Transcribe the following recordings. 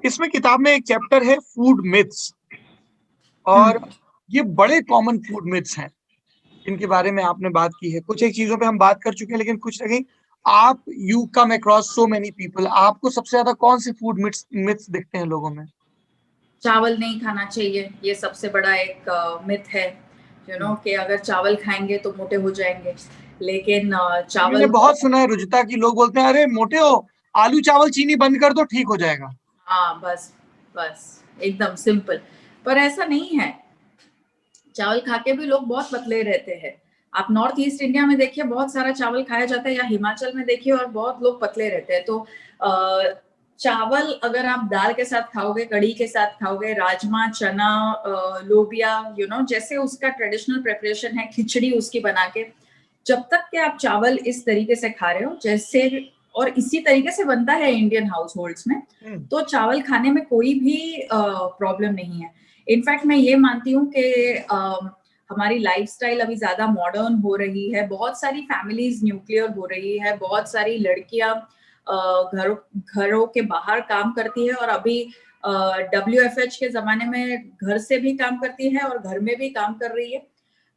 इसमें किताब में एक चैप्टर है फूड मिथ्स, और ये बड़े कॉमन फूड मिथ्स हैं, इनके बारे में आपने बात की है। कुछ एक चीजों पे हम बात कर चुके हैं, लेकिन कुछ रह गई। आप you come across so many people, आपको सबसे ज्यादा कौन से फूड मिथ्स मिथ्स दिखते हैं लोगों में? चावल नहीं खाना चाहिए, ये सबसे बड़ा एक मिथ है, कि अगर चावल खाएंगे तो मोटे हो जाएंगे। लेकिन मैंने चावल बहुत सुना है रुचिता की, लोग बोलते हैं अरे मोटे हो, आलू चावल चीनी बंद कर दो ठीक हो जाएगा। हाँ, बस बस एकदम सिंपल। पर ऐसा नहीं है, चावल खा के भी लोग बहुत पतले रहते हैं। आप नॉर्थ ईस्ट इंडिया में देखिए, बहुत सारा चावल खाया जाता है, या हिमाचल में देखिए और बहुत लोग पतले रहते हैं। तो चावल अगर आप दाल के साथ खाओगे, कढ़ी के साथ खाओगे, राजमा, चना, लोबिया, जैसे उसका ट्रेडिशनल प्रिपरेशन है, खिचड़ी उसकी बना के, जब तक कि आप चावल इस तरीके से खा रहे हो जैसे, और इसी तरीके से बनता है इंडियन हाउस होल्ड्स में, तो चावल खाने में कोई भी प्रॉब्लम नहीं है। इनफैक्ट मैं ये मानती हूँ कि हमारी लाइफस्टाइल अभी ज्यादा मॉडर्न हो रही है, बहुत सारी फैमिलीज न्यूक्लियर हो रही है, बहुत सारी लड़कियां घरों के बाहर काम करती है, और अभी WFH के जमाने में घर से भी काम करती है और घर में भी काम कर रही है।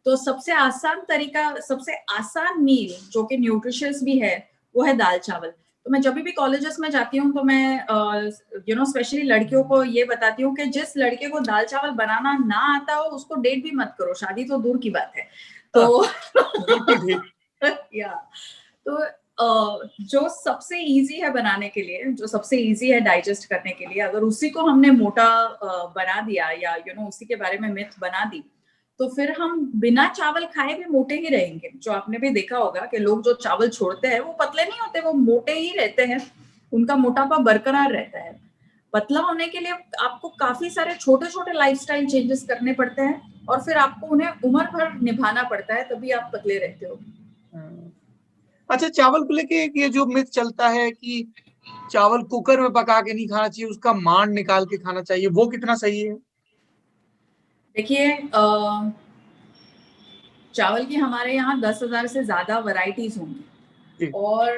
तो सबसे आसान तरीका, सबसे आसान मील जो कि न्यूट्रिशियस भी है, वो है दाल चावल। तो मैं जब भी कॉलेजेस में जाती हूँ तो मैं स्पेशली लड़कियों को ये बताती हूँ कि जिस लड़के को दाल चावल बनाना ना आता हो उसको डेट भी मत करो, शादी तो दूर की बात है। तो बिल्कुल ठीक। या तो जो सबसे इजी है बनाने के लिए, जो सबसे इजी है डाइजेस्ट करने के लिए, अगर उसी को हमने मोटा बना दिया, या उसी के बारे में मिथ बना दी, तो फिर हम बिना चावल खाए भी मोटे ही रहेंगे। जो आपने भी देखा होगा कि लोग जो चावल छोड़ते हैं वो पतले नहीं होते, वो मोटे ही रहते हैं, उनका मोटापा बरकरार रहता है। पतला होने के लिए आपको काफी सारे छोटे छोटे लाइफस्टाइल चेंजेस करने पड़ते हैं, और फिर आपको उन्हें उम्र भर निभाना पड़ता है, तभी आप पतले रहते हो। अच्छा, चावल को लेके ये जो मिथ चलता है कि चावल कुकर में पका के नहीं खाना चाहिए, उसका मांड निकाल के खाना चाहिए, वो कितना सही है? देखिए, चावल की हमारे यहाँ 10,000 से ज्यादा वैरायटीज होंगी, और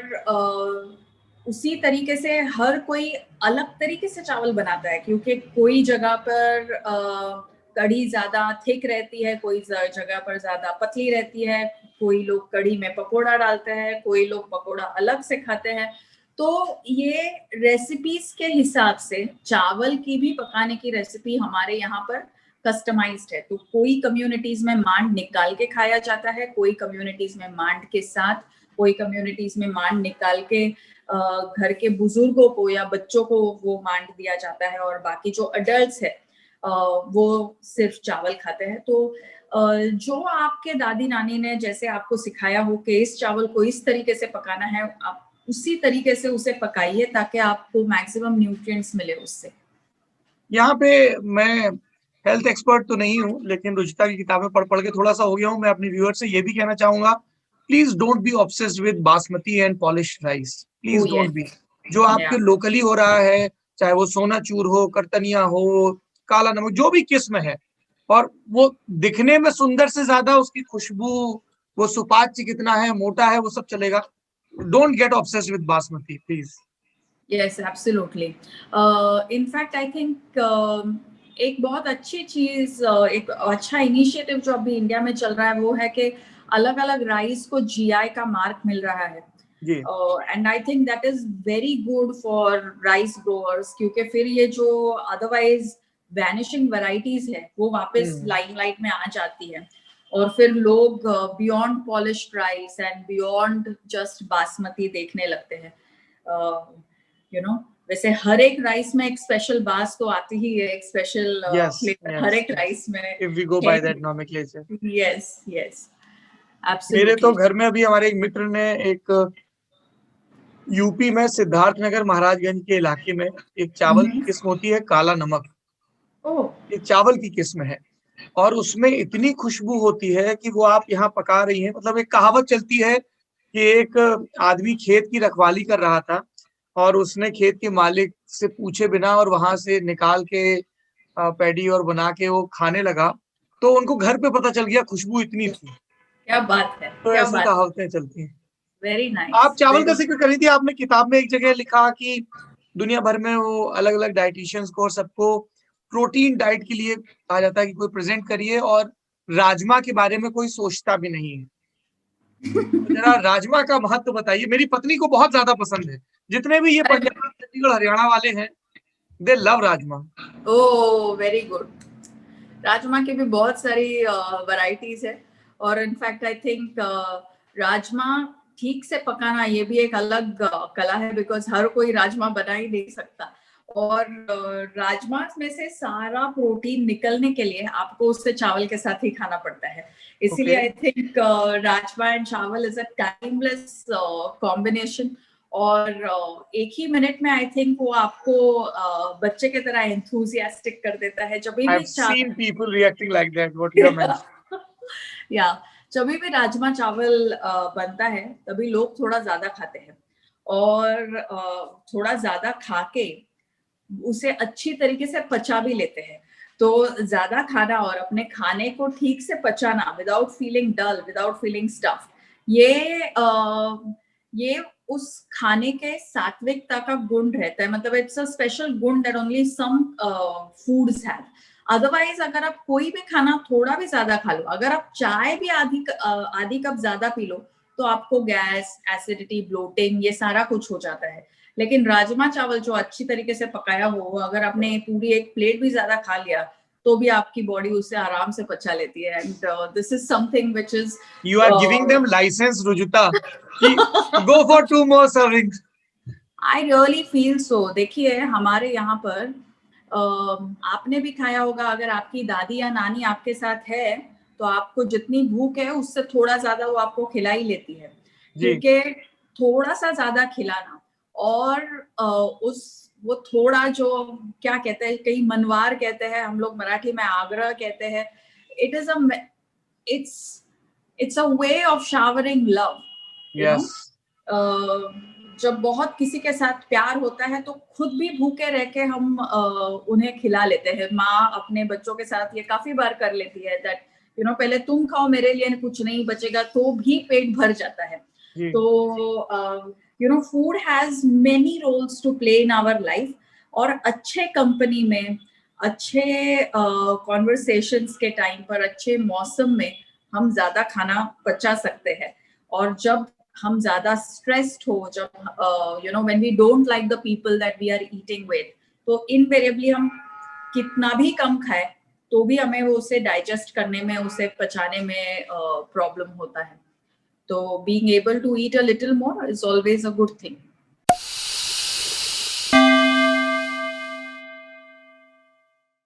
उसी तरीके से हर कोई अलग तरीके से चावल बनाता है, क्योंकि कोई जगह पर कढ़ी ज्यादा थिक रहती है, कोई जगह पर ज्यादा पतली रहती है, कोई लोग कढ़ी में पकोड़ा डालते हैं, कोई लोग पकोड़ा अलग से खाते हैं। तो ये रेसिपीज के हिसाब से चावल की भी पकाने की रेसिपी हमारे यहाँ पर कस्टमाइज्ड है। तो कोई कम्युनिटीज में मांड निकाल के खाया जाता है, कोई कम्युनिटीज में मांड के साथ, कोई कम्युनिटीज में मांड निकाल के घर के बुजुर्गों को या बच्चों को वो मांड दिया जाता है, और बाकी जो अडल्ट्स है वो सिर्फ चावल खाते हैं। तो जो आपके दादी नानी ने जैसे आपको सिखाया हो कि इस चावल को इस तरीके से पकाना है, आप उसी तरीके से उसे पकाइए ताकि आपको मैक्सिमम न्यूट्रिएंट्स मिले उससे। यहाँ पे मैं हेल्थ एक्सपर्ट तो नहीं हूँ, लेकिन रुचिता की किताबें पढ़ पढ़ के थोड़ा सा हो गया हूँ। मैं अपने व्यूअर से ये भी कहना चाहूंगा, please don't be obsessed with basmati and polish rice, please Oh don't yes, be. जो आपके yeah. लोकली हो रहा है, चाहे वो सोना चूर हो, करतनिया हो, काला नमक, जो भी किस्म है, और वो दिखने में सुंदर से ज्यादा उसकी खुशबू, वो सुपाच्य कितना है, मोटा है, वो सब चलेगा। Don't get obsessed with basmati please. Yes, absolutely. In fact, I think एक बहुत अच्छी चीज, एक अच्छा इनिशिएटिव जो अभी इंडिया में चल रहा है वो है कि अलग अलग राइस को GI का मार्क मिल रहा है। जी। And I think that is very good for rice growers, क्योंकि फिर ये जो अदरवाइज वैनिशिंग वैरायटीज है वो वापस लाइमलाइट में आ जाती है, और फिर लोग beyond polished rice and beyond just basmati देखने लगते हैं। वैसे हर एक राइस में एक स्पेशल बास तो आती ही है, एक स्पेशल फ्लेवर हर एक राइस में। If we go by that nomenclature. Yes yes, मेरे तो एब्सोल्युटली। घर में अभी हमारे एक मित्र ने एक यूपी में सिद्धार्थनगर महाराजगंज के इलाके में एक चावल की किस्म होती है काला नमक। ये चावल की किस्म है, और उसमें इतनी खुशबू होती है कि वो आप यहाँ पका रही हैं। मतलब एक कहावत चलती है कि एक आदमी खेत की रखवाली कर रहा था, और उसने खेत के मालिक से पूछे बिना और वहां से निकाल के पैडी और बना के वो खाने लगा, तो उनको घर पे पता चल गया खुशबू इतनी थी। क्या बात है, तो क्या ऐसी बात। कहावतें चलती हैं। वेरी आप नाइस, चावल का वेरी। जिक्र कर रही थी, आपने किताब में एक जगह लिखा कि दुनिया भर में वो अलग अलग डाइटिशियंस को और सबको प्रोटीन डाइट के लिए कहा जाता है कि कोई प्रेजेंट करिए, और राजमा के बारे में कोई सोचता भी नहीं है। तो जरा राजमा का महत्व बताइए। मेरी पत्नी को बहुत ज्यादा पसंद है। जितने भी ये पंजाब, चंडीगढ़, हरियाणा वाले हैं, दे love rajma. Oh very good. Rajma की भी बहुत सारी वैरायटीज है, और इनफैक्ट आई थिंक राजमा ठीक से पकाना ये भी एक अलग कला है, बिकॉज हर कोई राजमा बना ही नहीं सकता। और राजमा में से सारा प्रोटीन निकलने के लिए आपको उससे चावल के साथ ही खाना पड़ता है। इसीलिए आई थिंक राजमा एंड चावल इज अ टाइमलेस कॉम्बिनेशन। और एक ही मिनट में आई थिंक वो आपको बच्चे की तरह एंथुसियास्टिक कर देता है। जब भी I've seen people reacting like that, what you have mentioned. या जब भी राजमा चावल बनता है तभी लोग थोड़ा ज्यादा खाते हैं, और थोड़ा ज्यादा खा के उसे अच्छी तरीके से पचा भी लेते हैं। तो ज्यादा खाना और अपने खाने को ठीक से पचाना विदाउट फीलिंग डल, विदाउट फीलिंग स्टफ, ये उस खाने के सात्विकता का गुण रहता है। मतलब इट्स अ स्पेशल गुण that only some foods have. Otherwise अगर आप कोई भी खाना थोड़ा भी ज्यादा खा लो, अगर आप चाय भी आधी कप ज्यादा पी लो, तो आपको गैस, एसिडिटी, ब्लोटिंग ये सारा कुछ हो जाता है। लेकिन राजमा चावल जो अच्छी तरीके से पकाया हो, अगर आपने पूरी एक प्लेट भी ज्यादा खा लिया तो भी आपकी बॉडी उसे आराम से पचा लेती है। And this is something which is You are giving them license, Rujuta, कि go for 2 more servings. I really feel so. देखिए हमारे यहाँ पर आपने भी खाया होगा, अगर आपकी दादी या नानी आपके साथ है तो आपको जितनी भूख है उससे थोड़ा ज्यादा वो आपको खिला ही लेती है, क्योंकि थोड़ा सा ज्यादा खिलाना और वो थोड़ा जो क्या कहते हैं, कई मनवार कहते हैं, हम लोग मराठी में आग्रह कहते हैं। It's a way of showering love, you know. जब बहुत किसी के साथ प्यार होता है तो खुद भी भूखे रह के हम उन्हें खिला लेते हैं। माँ अपने बच्चों के साथ ये काफी बार कर लेती है दैट यू नो पहले तुम खाओ, मेरे लिए कुछ नहीं बचेगा, तो भी पेट भर जाता है। तो you know food has many roles to play in our life, और अच्छे कंपनी में, अच्छे कॉन्वर्सेशंस के टाइम पर, अच्छे मौसम में हम ज्यादा खाना पचा सकते हैं। और जब हम ज्यादा स्ट्रेस्ड हो, जब you know when we don't like the people that we are eating with, तो इनवेरिएबली हम कितना भी कम खाए तो भी हमें वो उसे डाइजेस्ट करने में, उसे पचाने में प्रॉब्लम होता है। तो being able to eat a little more is always a good thing.